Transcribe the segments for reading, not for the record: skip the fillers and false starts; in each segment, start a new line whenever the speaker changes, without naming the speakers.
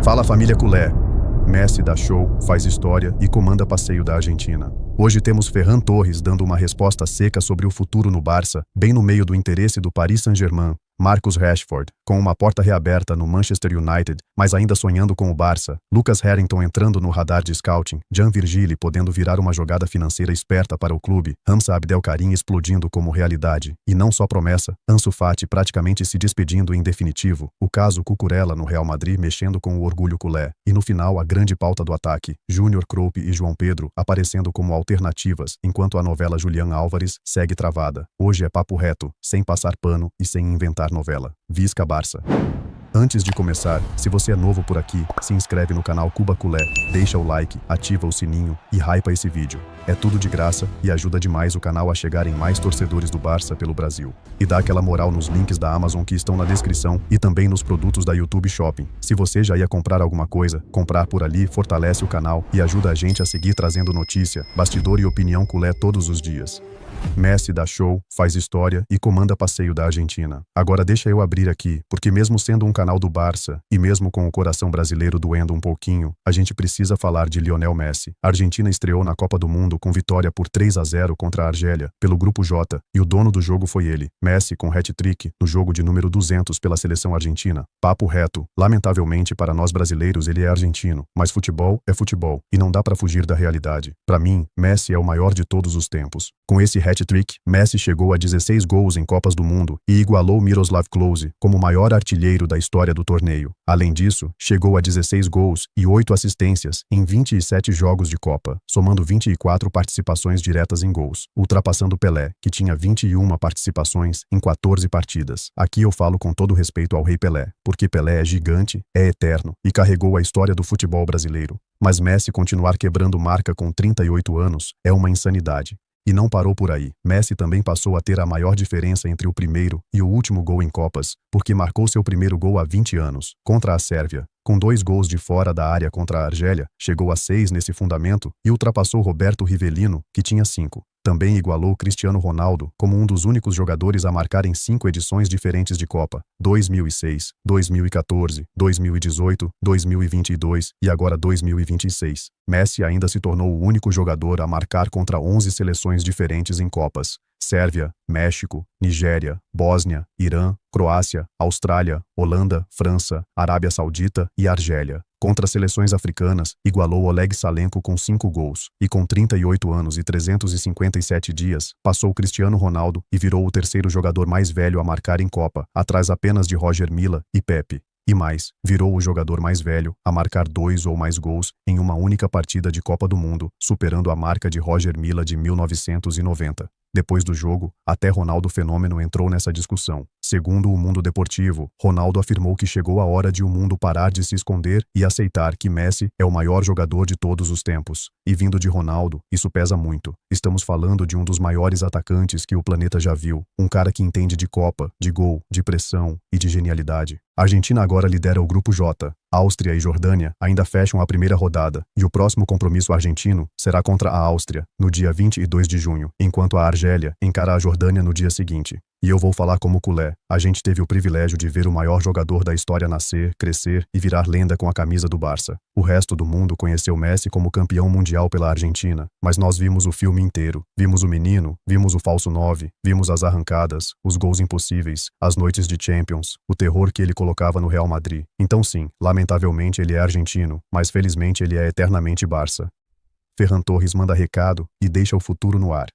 Fala família culé. Messi dá show, faz história e comanda passeio da Argentina. Hoje temos Ferran Torres dando uma resposta seca sobre o futuro no Barça, bem no meio do interesse do Paris Saint-Germain. Marcus Rashford, com uma porta reaberta no Manchester United, mas ainda sonhando com o Barça. Lucas Harrington entrando no radar de scouting. Jan Virgili podendo virar uma jogada financeira esperta para o clube. Hamza Abdelkarim explodindo como realidade. E não só promessa, Ansu Fati praticamente se despedindo em definitivo. O caso Cucurella no Real Madrid mexendo com o orgulho culé. E no final a grande pauta do ataque. Júnior Kroup e João Pedro aparecendo como alternativas, enquanto a novela Julián Álvares segue travada. Hoje é papo reto, sem passar pano e sem inventar novela. Visca Barça. Antes de começar, se você é novo por aqui, se inscreve no canal Cuba Culé, deixa o like, ativa o sininho e hypa esse vídeo. É tudo de graça e ajuda demais o canal a chegar em mais torcedores do Barça pelo Brasil. E dá aquela moral nos links da Amazon que estão na descrição e também nos produtos da YouTube Shopping. Se você já ia comprar alguma coisa, comprar por ali fortalece o canal e ajuda a gente a seguir trazendo notícia, bastidor e opinião culé todos os dias. Messi dá show, faz história e comanda passeio da Argentina. Agora deixa eu abrir aqui, porque mesmo sendo um canal do Barça, e mesmo com o coração brasileiro doendo um pouquinho, a gente precisa falar de Lionel Messi. A Argentina estreou na Copa do Mundo com vitória por 3-0 contra a Argélia, pelo Grupo J, e o dono do jogo foi ele, Messi com hat-trick, no jogo de número 200 pela seleção argentina. Papo reto, lamentavelmente para nós brasileiros ele é argentino, mas futebol é futebol, e não dá pra fugir da realidade. Pra mim, Messi é o maior de todos os tempos. Com esse hat-trick, Messi chegou a 16 gols em Copas do Mundo e igualou Miroslav Klose como o maior artilheiro da história do torneio. Além disso, chegou a 16 gols e 8 assistências em 27 jogos de Copa, somando 24 participações diretas em gols, ultrapassando Pelé, que tinha 21 participações em 14 partidas. Aqui eu falo com todo respeito ao Rei Pelé, porque Pelé é gigante, é eterno e carregou a história do futebol brasileiro. Mas Messi continuar quebrando marca com 38 anos é uma insanidade. E não parou por aí. Messi também passou a ter a maior diferença entre o primeiro e o último gol em Copas, porque marcou seu primeiro gol há 20 anos, contra a Sérvia. Com 2 gols de fora da área contra a Argélia, chegou a 6 nesse fundamento e ultrapassou Roberto Rivellino, que tinha 5. Também igualou Cristiano Ronaldo como um dos únicos jogadores a marcar em 5 edições diferentes de Copa: 2006, 2014, 2018, 2022 e agora 2026. Messi ainda se tornou o único jogador a marcar contra 11 seleções diferentes em Copas: Sérvia, México, Nigéria, Bósnia, Irã, Croácia, Austrália, Holanda, França, Arábia Saudita e Argélia. Contra seleções africanas, igualou Oleg Salenko com 5 gols, e com 38 anos e 357 dias, passou Cristiano Ronaldo e virou o terceiro jogador mais velho a marcar em Copa, atrás apenas de Roger Milla e Pepe. E mais, virou o jogador mais velho a marcar 2 ou mais gols em uma única partida de Copa do Mundo, superando a marca de Roger Milla de 1990. Depois do jogo, até Ronaldo Fenômeno entrou nessa discussão. Segundo o Mundo Deportivo, Ronaldo afirmou que chegou a hora de o mundo parar de se esconder e aceitar que Messi é o maior jogador de todos os tempos. E vindo de Ronaldo, isso pesa muito. Estamos falando de um dos maiores atacantes que o planeta já viu. Um cara que entende de Copa, de gol, de pressão e de genialidade. A Argentina agora lidera o Grupo J. Áustria e Jordânia ainda fecham a primeira rodada, e o próximo compromisso argentino será contra a Áustria, no dia 22 de junho, enquanto a Argélia encara a Jordânia no dia seguinte. E eu vou falar como culé, a gente teve o privilégio de ver o maior jogador da história nascer, crescer e virar lenda com a camisa do Barça. O resto do mundo conheceu Messi como campeão mundial pela Argentina, mas nós vimos o filme inteiro. Vimos o menino, vimos o falso 9, vimos as arrancadas, os gols impossíveis, as noites de Champions, o terror que ele colocava no Real Madrid. Então sim, lamentavelmente ele é argentino, mas felizmente ele é eternamente Barça. Ferran Torres manda recado e deixa o futuro no ar.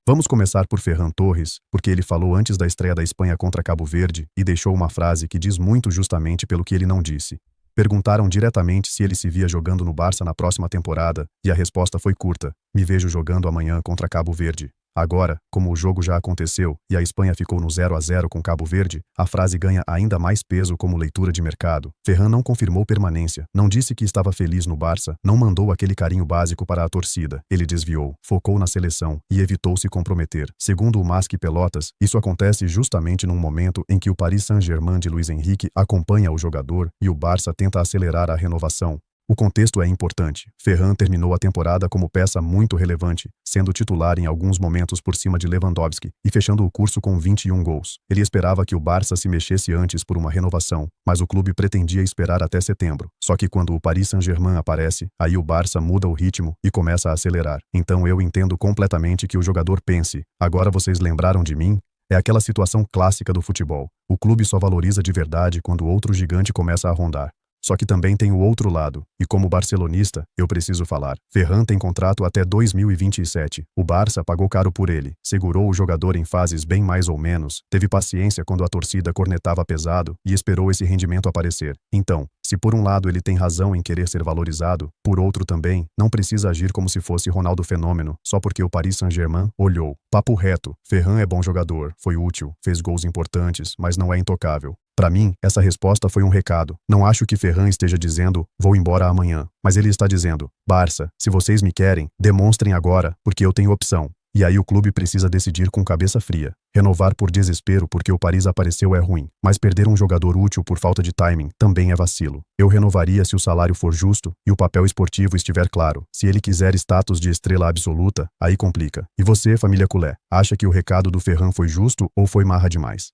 Vamos começar por Ferran Torres, porque ele falou antes da estreia da Espanha contra Cabo Verde e deixou uma frase que diz muito justamente pelo que ele não disse. Perguntaram diretamente se ele se via jogando no Barça na próxima temporada, e a resposta foi curta: me vejo jogando amanhã contra Cabo Verde. Agora, como o jogo já aconteceu e a Espanha ficou no 0-0 com Cabo Verde, a frase ganha ainda mais peso como leitura de mercado. Ferran não confirmou permanência, não disse que estava feliz no Barça, não mandou aquele carinho básico para a torcida. Ele desviou, focou na seleção e evitou se comprometer. Segundo o Masque Pelotas, isso acontece justamente num momento em que o Paris Saint-Germain de Luis Henrique acompanha o jogador e o Barça tenta acelerar a renovação. O contexto é importante. Ferran terminou a temporada como peça muito relevante, sendo titular em alguns momentos por cima de Lewandowski e fechando o curso com 21 gols. Ele esperava que o Barça se mexesse antes por uma renovação, mas o clube pretendia esperar até setembro. Só que quando o Paris Saint-Germain aparece, aí o Barça muda o ritmo e começa a acelerar. Então eu entendo completamente que o jogador pense: agora vocês lembraram de mim? É aquela situação clássica do futebol. O clube só valoriza de verdade quando outro gigante começa a rondar. Só que também tem o outro lado, e como barcelonista, eu preciso falar. Ferran tem contrato até 2027. O Barça pagou caro por ele, segurou o jogador em fases bem mais ou menos, teve paciência quando a torcida cornetava pesado e esperou esse rendimento aparecer. Então, se por um lado ele tem razão em querer ser valorizado, por outro também, não precisa agir como se fosse Ronaldo Fenômeno, só porque o Paris Saint-Germain olhou. Papo reto, Ferran é bom jogador, foi útil, fez gols importantes, mas não é intocável. Para mim, essa resposta foi um recado. Não acho que Ferran esteja dizendo: vou embora amanhã. Mas ele está dizendo: Barça, se vocês me querem, demonstrem agora, porque eu tenho opção. E aí o clube precisa decidir com cabeça fria. Renovar por desespero porque o Paris apareceu é ruim, mas perder um jogador útil por falta de timing também é vacilo. Eu renovaria se o salário for justo e o papel esportivo estiver claro. Se ele quiser status de estrela absoluta, aí complica. E você, família culé, acha que o recado do Ferran foi justo ou foi marra demais?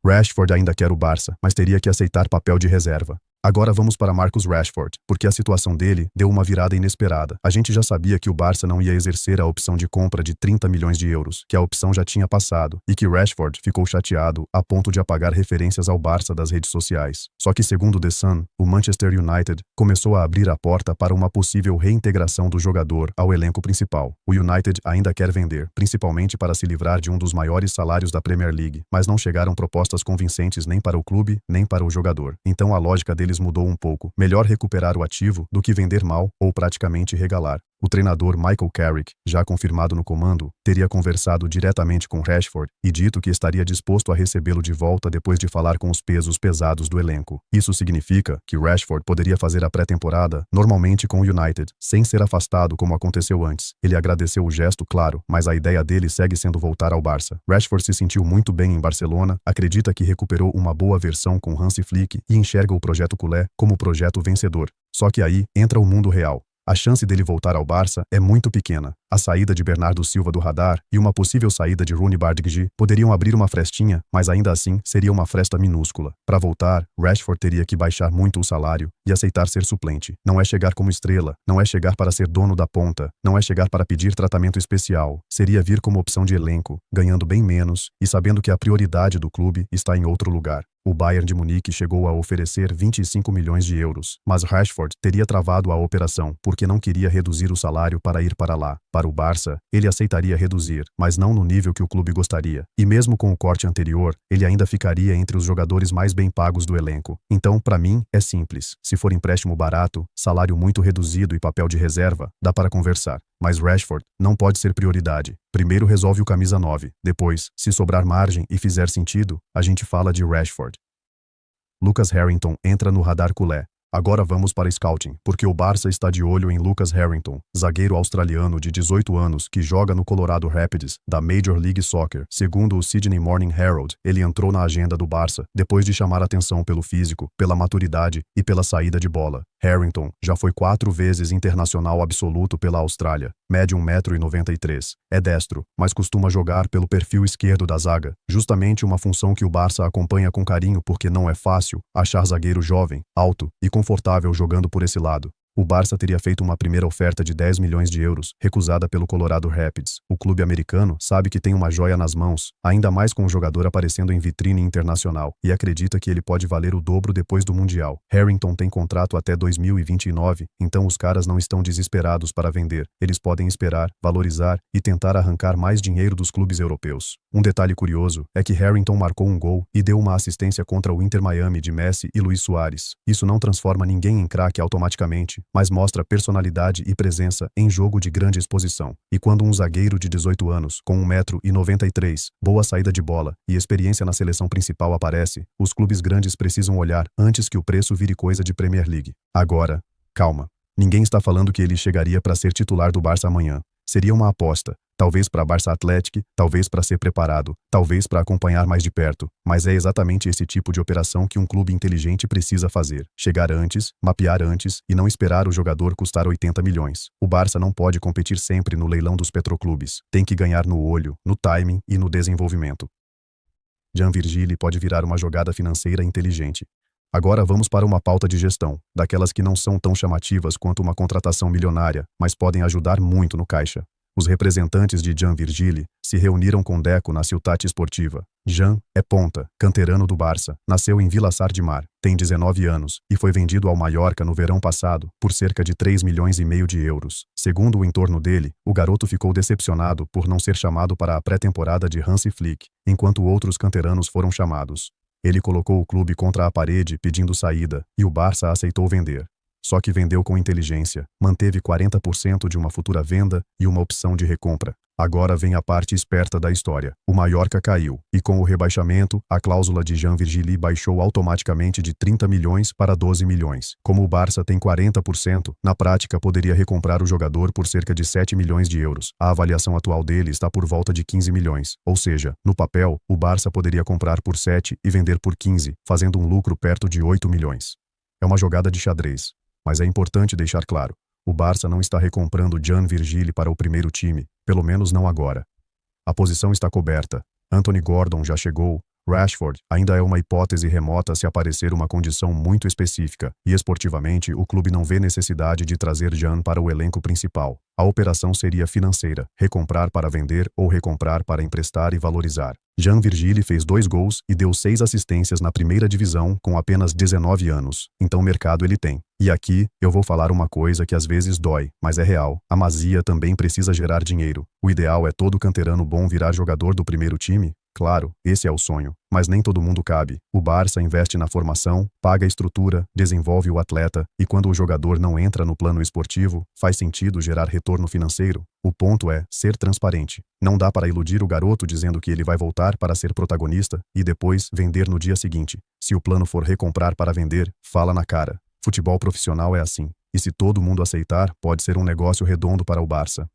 Rashford ainda quer o Barça, mas teria que aceitar papel de reserva. Agora vamos para Marcus Rashford, porque a situação dele deu uma virada inesperada. A gente já sabia que o Barça não ia exercer a opção de compra de 30 milhões de euros, que a opção já tinha passado, e que Rashford ficou chateado a ponto de apagar referências ao Barça das redes sociais. Só que, segundo The Sun, o Manchester United começou a abrir a porta para uma possível reintegração do jogador ao elenco principal. O United ainda quer vender, principalmente para se livrar de um dos maiores salários da Premier League, mas não chegaram propostas convincentes nem para o clube, nem para o jogador. Então a lógica deles mudou um pouco. Melhor recuperar o ativo do que vender mal ou praticamente regalar. O treinador Michael Carrick, já confirmado no comando, teria conversado diretamente com Rashford e dito que estaria disposto a recebê-lo de volta depois de falar com os pesos pesados do elenco. Isso significa que Rashford poderia fazer a pré-temporada normalmente com o United, sem ser afastado como aconteceu antes. Ele agradeceu o gesto, claro, mas a ideia dele segue sendo voltar ao Barça. Rashford se sentiu muito bem em Barcelona, acredita que recuperou uma boa versão com Hansi Flick e enxerga o projeto culé como projeto vencedor. Só que aí entra o mundo real. A chance dele voltar ao Barça é muito pequena. A saída de Bernardo Silva do radar e uma possível saída de Rooney Bardighi poderiam abrir uma frestinha, mas ainda assim seria uma fresta minúscula. Para voltar, Rashford teria que baixar muito o salário e aceitar ser suplente. Não é chegar como estrela, não é chegar para ser dono da ponta, não é chegar para pedir tratamento especial. Seria vir como opção de elenco, ganhando bem menos e sabendo que a prioridade do clube está em outro lugar. O Bayern de Munique chegou a oferecer 25 milhões de euros, mas Rashford teria travado a operação porque não queria reduzir o salário para ir para lá. Para o Barça, ele aceitaria reduzir, mas não no nível que o clube gostaria. E mesmo com o corte anterior, ele ainda ficaria entre os jogadores mais bem pagos do elenco. Então, para mim, é simples. Se for empréstimo barato, salário muito reduzido e papel de reserva, dá para conversar. Mas Rashford não pode ser prioridade. Primeiro resolve o camisa 9. Depois, se sobrar margem e fizer sentido, a gente fala de Rashford. Lucas Harrington entra no radar culé. Agora vamos para scouting, porque o Barça está de olho em Lucas Harrington, zagueiro australiano de 18 anos que joga no Colorado Rapids, da Major League Soccer. Segundo o Sydney Morning Herald, ele entrou na agenda do Barça depois de chamar atenção pelo físico, pela maturidade e pela saída de bola. Harrington já foi 4 vezes internacional absoluto pela Austrália, mede 1,93 m. É destro, mas costuma jogar pelo perfil esquerdo da zaga, justamente uma função que o Barça acompanha com carinho porque não é fácil achar zagueiro jovem, alto e confortável jogando por esse lado. O Barça teria feito uma primeira oferta de 10 milhões de euros, recusada pelo Colorado Rapids. O clube americano sabe que tem uma joia nas mãos, ainda mais com o jogador aparecendo em vitrine internacional, e acredita que ele pode valer o dobro depois do Mundial. Harrington tem contrato até 2029, então os caras não estão desesperados para vender. Eles podem esperar, valorizar e tentar arrancar mais dinheiro dos clubes europeus. Um detalhe curioso é que Harrington marcou um gol e deu uma assistência contra o Inter Miami de Messi e Luis Suárez. Isso não transforma ninguém em craque automaticamente, mas mostra personalidade e presença em jogo de grande exposição. E quando um zagueiro de 18 anos, com 1,93 m, boa saída de bola e experiência na seleção principal aparece, os clubes grandes precisam olhar antes que o preço vire coisa de Premier League. Agora, calma. Ninguém está falando que ele chegaria para ser titular do Barça amanhã. Seria uma aposta. talvez para Barça Athletic, talvez para ser preparado, talvez para acompanhar mais de perto, mas é exatamente esse tipo de operação que um clube inteligente precisa fazer. Chegar antes, mapear antes e não esperar o jogador custar 80 milhões. O Barça não pode competir sempre no leilão dos petroclubes. Tem que ganhar no olho, no timing e no desenvolvimento. Jean Virgili pode virar uma jogada financeira inteligente. Agora vamos para uma pauta de gestão, daquelas que não são tão chamativas quanto uma contratação milionária, mas podem ajudar muito no caixa. Os representantes de Jean Virgili se reuniram com Deco na Ciutat Esportiva. Jean é ponta, canterano do Barça, nasceu em Vilassar de Mar, tem 19 anos e foi vendido ao Mallorca no verão passado por cerca de 3,5 milhões de euros. Segundo o entorno dele, o garoto ficou decepcionado por não ser chamado para a pré-temporada de Hansi Flick, enquanto outros canteranos foram chamados. Ele colocou o clube contra a parede pedindo saída e o Barça aceitou vender. Só que vendeu com inteligência, manteve 40% de uma futura venda e uma opção de recompra. Agora vem a parte esperta da história. O Mallorca caiu, e com o rebaixamento, a cláusula de Jean Virgili baixou automaticamente de 30 milhões para 12 milhões. Como o Barça tem 40%, na prática poderia recomprar o jogador por cerca de 7 milhões de euros. A avaliação atual dele está por volta de 15 milhões. Ou seja, no papel, o Barça poderia comprar por 7 e vender por 15, fazendo um lucro perto de 8 milhões. É uma jogada de xadrez. Mas é importante deixar claro, o Barça não está recomprando Jean Virgili para o primeiro time, pelo menos não agora. A posição está coberta, Anthony Gordon já chegou, Rashford ainda é uma hipótese remota se aparecer uma condição muito específica, e esportivamente o clube não vê necessidade de trazer Jean para o elenco principal. A operação seria financeira, recomprar para vender ou recomprar para emprestar e valorizar. Jean Virgili fez 2 gols e deu 6 assistências na primeira divisão com apenas 19 anos, então mercado ele tem. E aqui, eu vou falar uma coisa que às vezes dói, mas é real. A Masia também precisa gerar dinheiro. O ideal é todo canterano bom virar jogador do primeiro time? Claro, esse é o sonho, mas nem todo mundo cabe. O Barça investe na formação, paga a estrutura, desenvolve o atleta, e quando o jogador não entra no plano esportivo, faz sentido gerar retorno financeiro? O ponto é ser transparente. Não dá para iludir o garoto dizendo que ele vai voltar para ser protagonista e depois vender no dia seguinte. Se o plano for recomprar para vender, fala na cara. Futebol profissional é assim, e se todo mundo aceitar, pode ser um negócio redondo para o Barça.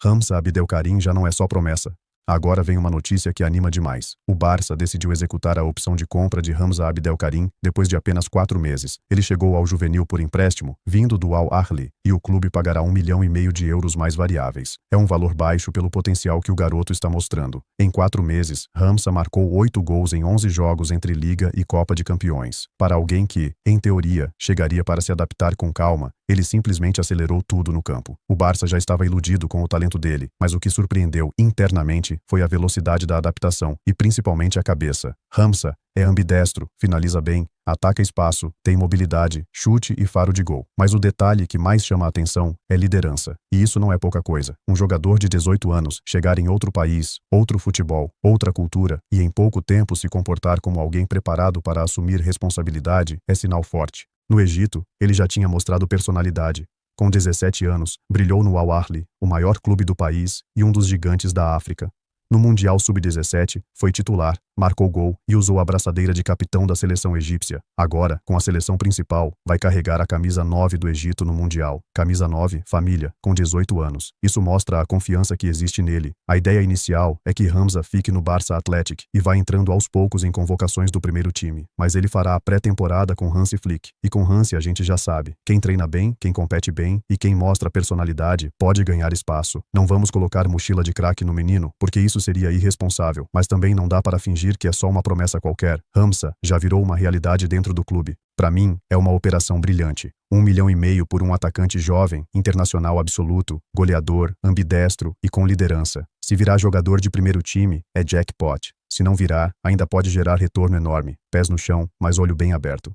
Hamza Abdelkarim já não é só promessa. Agora vem uma notícia que anima demais. O Barça decidiu executar a opção de compra de Hamza Abdelkarim depois de apenas 4 meses. Ele chegou ao juvenil por empréstimo, vindo do Al Ahly, e o clube pagará 1,5 milhão de euros mais variáveis. É um valor baixo pelo potencial que o garoto está mostrando. Em 4 meses, Hamza marcou 8 gols em 11 jogos entre Liga e Copa de Campeões. Para alguém que, em teoria, chegaria para se adaptar com calma, ele simplesmente acelerou tudo no campo. O Barça já estava iludido com o talento dele, mas o que surpreendeu internamente foi a velocidade da adaptação e principalmente a cabeça. Hamza é ambidestro, finaliza bem, ataca espaço, tem mobilidade, chute e faro de gol. Mas o detalhe que mais chama a atenção é liderança. E isso não é pouca coisa. Um jogador de 18 anos chegar em outro país, outro futebol, outra cultura e em pouco tempo se comportar como alguém preparado para assumir responsabilidade é sinal forte. No Egito, ele já tinha mostrado personalidade. Com 17 anos, brilhou no Al Ahly, o maior clube do país e um dos gigantes da África. No Mundial Sub-17, foi titular, marcou gol e usou a braçadeira de capitão da seleção egípcia. Agora, com a seleção principal, vai carregar a camisa 9 do Egito no Mundial. Camisa 9, família, com 18 anos. Isso mostra a confiança que existe nele. A ideia inicial é que Hamza fique no Barça Athletic e vá entrando aos poucos em convocações do primeiro time. Mas ele fará a pré-temporada com Hansi Flick. E com Hansi a gente já sabe. Quem treina bem, quem compete bem e quem mostra personalidade pode ganhar espaço. Não vamos colocar mochila de craque no menino, porque isso seria irresponsável. Mas também não dá para fingir que é só uma promessa qualquer. Hamza já virou uma realidade dentro do clube. Para mim, é uma operação brilhante. 1,5 milhão por um atacante jovem, internacional absoluto, goleador, ambidestro e com liderança. Se virar jogador de primeiro time, é jackpot. Se não virar, ainda pode gerar retorno enorme. Pés no chão, mas olho bem aberto.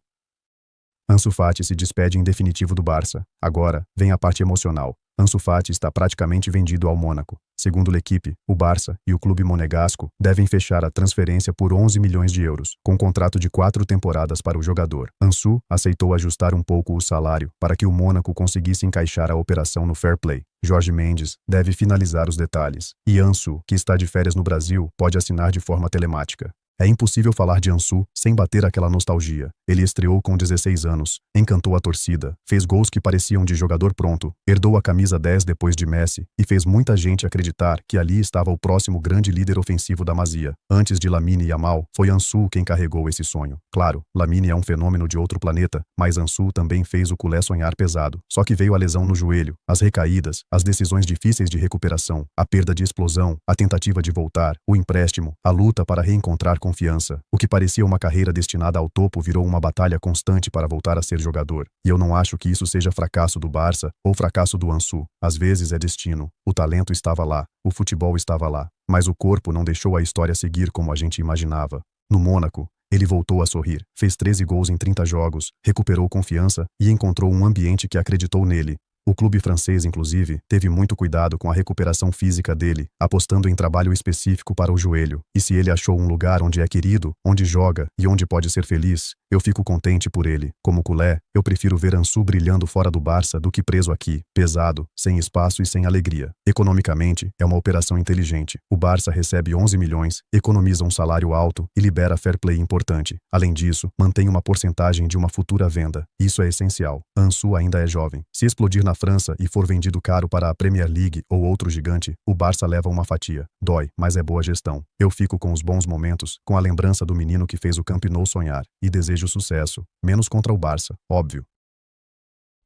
Ansu Fati se despede em definitivo do Barça. Agora, vem a parte emocional. Ansu Fati está praticamente vendido ao Mônaco. Segundo l'Équipe, o Barça e o clube monegasco devem fechar a transferência por 11 milhões de euros, com contrato de 4 temporadas para o jogador. Ansu aceitou ajustar um pouco o salário para que o Mônaco conseguisse encaixar a operação no fair play. Jorge Mendes deve finalizar os detalhes. E Ansu, que está de férias no Brasil, pode assinar de forma telemática. É impossível falar de Ansu sem bater aquela nostalgia. Ele estreou com 16 anos, encantou a torcida, fez gols que pareciam de jogador pronto, herdou a camisa 10 depois de Messi e fez muita gente acreditar que ali estava o próximo grande líder ofensivo da Masia. Antes de Lamine Yamal, foi Ansu quem carregou esse sonho. Claro, Lamine é um fenômeno de outro planeta, mas Ansu também fez o culé sonhar pesado. Só que veio a lesão no joelho, as recaídas, as decisões difíceis de recuperação, a perda de explosão, a tentativa de voltar, o empréstimo, a luta para reencontrar confiança. O que parecia uma carreira destinada ao topo virou uma batalha constante para voltar a ser jogador. E eu não acho que isso seja fracasso do Barça ou fracasso do Ansu. Às vezes é destino. O talento estava lá, o futebol estava lá, mas o corpo não deixou a história seguir como a gente imaginava. No Mônaco, ele voltou a sorrir, fez 13 gols em 30 jogos, recuperou confiança e encontrou um ambiente que acreditou nele. O clube francês, inclusive, teve muito cuidado com a recuperação física dele, apostando em trabalho específico para o joelho. E se ele achou um lugar onde é querido, onde joga e onde pode ser feliz, eu fico contente por ele. Como culé, eu prefiro ver Ansu brilhando fora do Barça do que preso aqui, pesado, sem espaço e sem alegria. Economicamente, é uma operação inteligente. O Barça recebe 11 milhões, economiza um salário alto e libera fair play importante. Além disso, mantém uma porcentagem de uma futura venda. Isso é essencial. Ansu ainda é jovem. Se explodir na França e for vendido caro para a Premier League ou outro gigante, o Barça leva uma fatia. Dói, mas é boa gestão. Eu fico com os bons momentos, com a lembrança do menino que fez o Camp Nou sonhar, e desejo sucesso, menos contra o Barça, óbvio.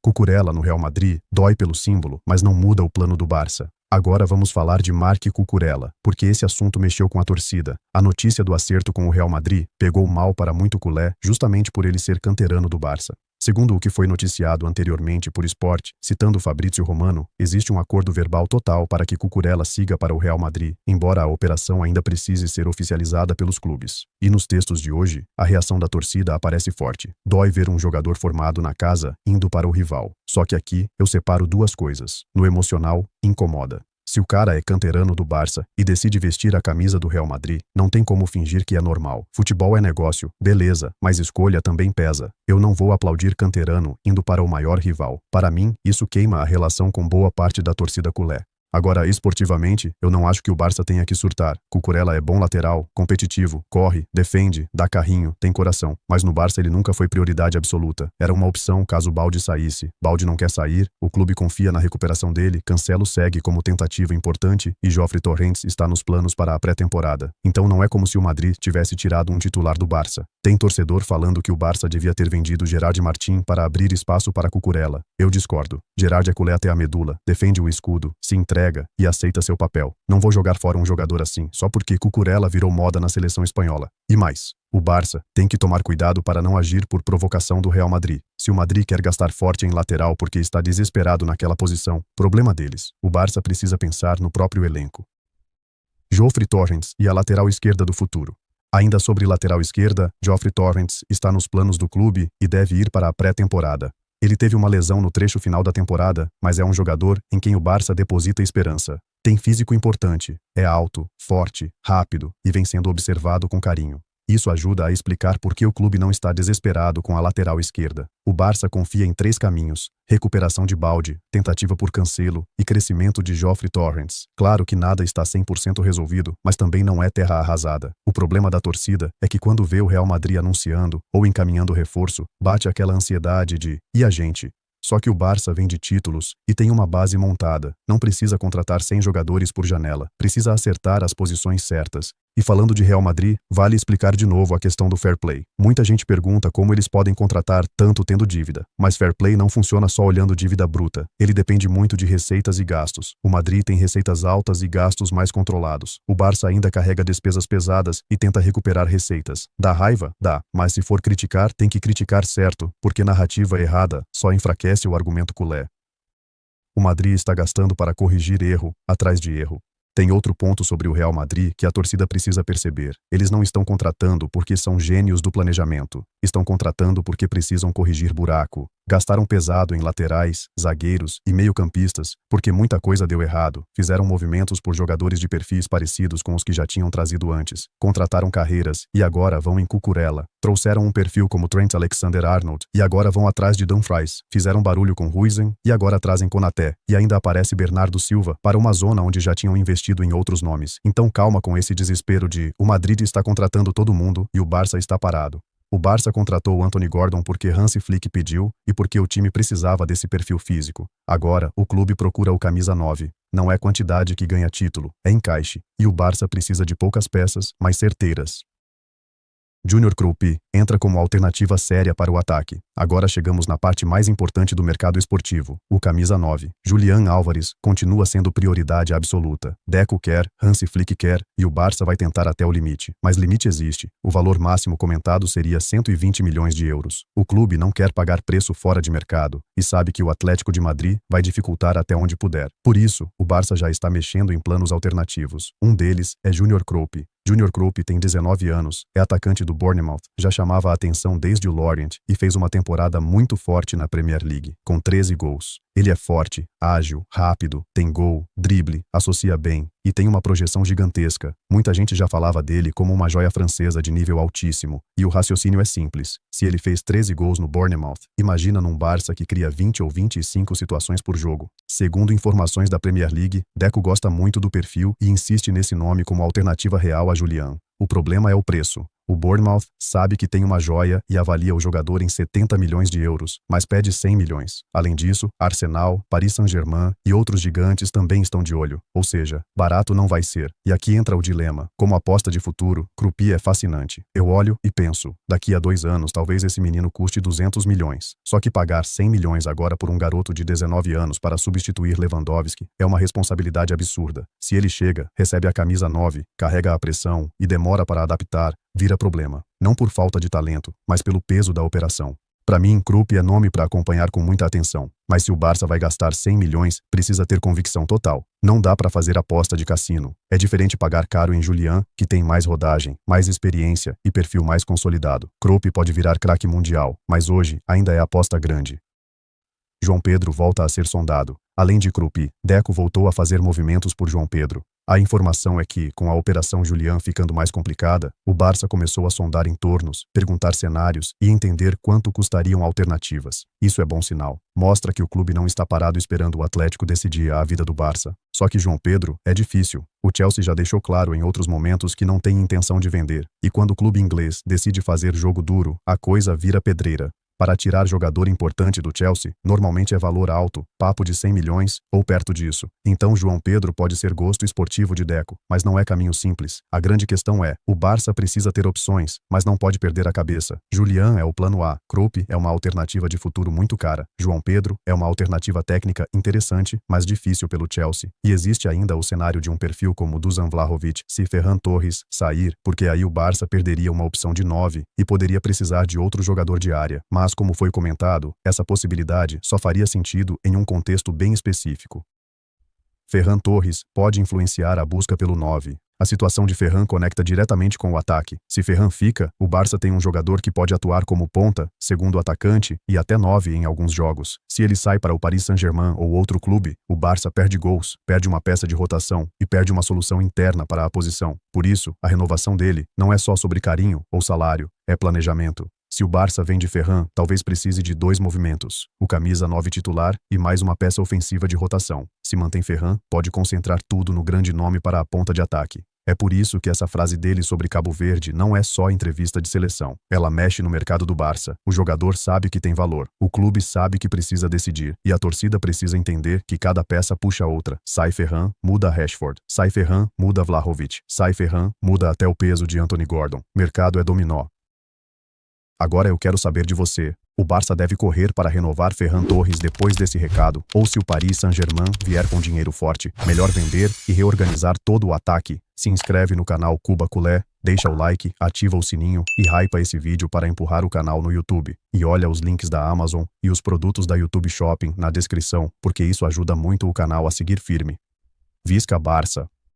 Cucurella no Real Madrid dói pelo símbolo, mas não muda o plano do Barça. Agora vamos falar de Marc Cucurella, porque esse assunto mexeu com a torcida. A notícia do acerto com o Real Madrid pegou mal para muito culé, justamente por ele ser canterano do Barça. Segundo o que foi noticiado anteriormente por Sport, citando Fabrizio Romano, existe um acordo verbal total para que Cucurella siga para o Real Madrid, embora a operação ainda precise ser oficializada pelos clubes. E nos textos de hoje, a reação da torcida aparece forte. Dói ver um jogador formado na casa indo para o rival. Só que aqui eu separo duas coisas. No emocional, incomoda. Se o cara é canterano do Barça e decide vestir a camisa do Real Madrid, não tem como fingir que é normal. Futebol é negócio, beleza, mas escolha também pesa. Eu não vou aplaudir canterano indo para o maior rival. Para mim, isso queima a relação com boa parte da torcida culé. Agora, esportivamente, eu não acho que o Barça tenha que surtar. Cucurella é bom lateral, competitivo, corre, defende, dá carrinho, tem coração. Mas no Barça ele nunca foi prioridade absoluta. Era uma opção caso Balde saísse. Balde não quer sair, o clube confia na recuperação dele, Cancelo segue como tentativa importante e Joffre Torrents está nos planos para a pré-temporada. Então não é como se o Madrid tivesse tirado um titular do Barça. Tem torcedor falando que o Barça devia ter vendido Gerard Martin para abrir espaço para Cucurella. Eu discordo. Gerard é culé até a medula, defende o escudo, se entrega e aceita seu papel. Não vou jogar fora um jogador assim, só porque Cucurella virou moda na seleção espanhola. E mais, o Barça tem que tomar cuidado para não agir por provocação do Real Madrid. Se o Madrid quer gastar forte em lateral porque está desesperado naquela posição, problema deles. O Barça precisa pensar no próprio elenco. Joffre Torrents e a lateral esquerda do futuro. Ainda sobre lateral esquerda, Joffre Torrents está nos planos do clube e deve ir para a pré-temporada. Ele teve uma lesão no trecho final da temporada, mas é um jogador em quem o Barça deposita esperança. Tem físico importante, é alto, forte, rápido e vem sendo observado com carinho. Isso ajuda a explicar por que o clube não está desesperado com a lateral esquerda. O Barça confia em 3 caminhos: recuperação de Balde, tentativa por Cancelo e crescimento de Joffre Torrents. Claro que nada está 100% resolvido, mas também não é terra arrasada. O problema da torcida é que quando vê o Real Madrid anunciando ou encaminhando reforço, bate aquela ansiedade de "e a gente?". Só que o Barça vem de títulos e tem uma base montada. Não precisa contratar 100 jogadores por janela. Precisa acertar as posições certas. E falando de Real Madrid, vale explicar de novo a questão do fair play. Muita gente pergunta como eles podem contratar tanto tendo dívida. Mas fair play não funciona só olhando dívida bruta. Ele depende muito de receitas e gastos. O Madrid tem receitas altas e gastos mais controlados. O Barça ainda carrega despesas pesadas e tenta recuperar receitas. Dá raiva? Dá. Mas se for criticar, tem que criticar certo, porque narrativa errada só enfraquece o argumento culé. O Madrid está gastando para corrigir erro atrás de erro. Tem outro ponto sobre o Real Madrid que a torcida precisa perceber. Eles não estão contratando porque são gênios do planejamento. Estão contratando porque precisam corrigir buraco. Gastaram pesado em laterais, zagueiros e meio-campistas, porque muita coisa deu errado. Fizeram movimentos por jogadores de perfis parecidos com os que já tinham trazido antes. Contrataram carreiras e agora vão em Cucurella. Trouxeram um perfil como Trent Alexander-Arnold e agora vão atrás de Dumfries. Fizeram barulho com Huijsen e agora trazem Konaté. E ainda aparece Bernardo Silva para uma zona onde já tinham investido em outros nomes. Então calma com esse desespero de o Madrid está contratando todo mundo e o Barça está parado. O Barça contratou Anthony Gordon porque Hansi Flick pediu e porque o time precisava desse perfil físico. Agora, o clube procura o camisa 9. Não é quantidade que ganha título, é encaixe. E o Barça precisa de poucas peças, mas certeiras. Júnior Kroupi entra como alternativa séria para o ataque. Agora chegamos na parte mais importante do mercado esportivo, o camisa 9. Julián Álvares continua sendo prioridade absoluta. Deco quer, Hansi Flick quer e o Barça vai tentar até o limite. Mas limite existe. O valor máximo comentado seria 120 milhões de euros. O clube não quer pagar preço fora de mercado e sabe que o Atlético de Madrid vai dificultar até onde puder. Por isso, o Barça já está mexendo em planos alternativos. Um deles é Júnior Kroupi. Júnior Kroupi tem 19 anos, é atacante do Bournemouth, já chamava a atenção desde o Lorient e fez uma temporada muito forte na Premier League, com 13 gols. Ele é forte, ágil, rápido, tem gol, drible, associa bem e tem uma projeção gigantesca. Muita gente já falava dele como uma joia francesa de nível altíssimo. E o raciocínio é simples. Se ele fez 13 gols no Bournemouth, imagina num Barça que cria 20 ou 25 situações por jogo. Segundo informações da Premier League, Deco gosta muito do perfil e insiste nesse nome como alternativa real a Julián. O problema é o preço. O Bournemouth sabe que tem uma joia e avalia o jogador em 70 milhões de euros, mas pede 100 milhões. Além disso, Arsenal, Paris Saint-Germain e outros gigantes também estão de olho. Ou seja, barato não vai ser. E aqui entra o dilema. Como aposta de futuro, Kroupi é fascinante. Eu olho e penso, daqui a 2 anos talvez esse menino custe 200 milhões. Só que pagar 100 milhões agora por um garoto de 19 anos para substituir Lewandowski é uma responsabilidade absurda. Se ele chega, recebe a camisa 9, carrega a pressão e demora para adaptar, vira problema. Não por falta de talento, mas pelo peso da operação. Para mim, Kroupi é nome para acompanhar com muita atenção. Mas se o Barça vai gastar 100 milhões, precisa ter convicção total. Não dá para fazer aposta de cassino. É diferente pagar caro em Julián, que tem mais rodagem, mais experiência e perfil mais consolidado. Kroupi pode virar craque mundial, mas hoje ainda é aposta grande. João Pedro volta a ser sondado. Além de Kroupi, Deco voltou a fazer movimentos por João Pedro. A informação é que, com a operação Julián ficando mais complicada, o Barça começou a sondar entornos, perguntar cenários e entender quanto custariam alternativas. Isso é bom sinal. Mostra que o clube não está parado esperando o Atlético decidir a vida do Barça. Só que João Pedro é difícil. O Chelsea já deixou claro em outros momentos que não tem intenção de vender. E quando o clube inglês decide fazer jogo duro, a coisa vira pedreira. Para tirar jogador importante do Chelsea, normalmente é valor alto, papo de 100 milhões ou perto disso. Então João Pedro pode ser gosto esportivo de Deco, mas não é caminho simples. A grande questão é, o Barça precisa ter opções, mas não pode perder a cabeça. Julián é o plano A, Kroupi é uma alternativa de futuro muito cara, João Pedro é uma alternativa técnica interessante, mas difícil pelo Chelsea. E existe ainda o cenário de um perfil como Dusan Vlahovic se Ferran Torres sair, porque aí o Barça perderia uma opção de 9 e poderia precisar de outro jogador de área. Mas como foi comentado, essa possibilidade só faria sentido em um contexto bem específico. Ferran Torres pode influenciar a busca pelo 9. A situação de Ferran conecta diretamente com o ataque. Se Ferran fica, o Barça tem um jogador que pode atuar como ponta, segundo atacante e até 9 em alguns jogos. Se ele sai para o Paris Saint-Germain ou outro clube, o Barça perde gols, perde uma peça de rotação e perde uma solução interna para a posição. Por isso, a renovação dele não é só sobre carinho ou salário, é planejamento. Se o Barça vende Ferran, talvez precise de 2 movimentos, o camisa 9 titular e mais uma peça ofensiva de rotação. Se mantém Ferran, pode concentrar tudo no grande nome para a ponta de ataque. É por isso que essa frase dele sobre Cabo Verde não é só entrevista de seleção. Ela mexe no mercado do Barça. O jogador sabe que tem valor. O clube sabe que precisa decidir. E a torcida precisa entender que cada peça puxa outra. Sai Ferran, muda Rashford. Sai Ferran, muda Vlahovic. Sai Ferran, muda até o peso de Anthony Gordon. Mercado é dominó. Agora eu quero saber de você. O Barça deve correr para renovar Ferran Torres depois desse recado, ou se o Paris Saint-Germain vier com dinheiro forte, melhor vender e reorganizar todo o ataque. Se inscreve no canal Cuba Culé, deixa o like, ativa o sininho e hypa esse vídeo para empurrar o canal no YouTube. E olha os links da Amazon e os produtos da YouTube Shopping na descrição, porque isso ajuda muito o canal a seguir firme. Visca Barça!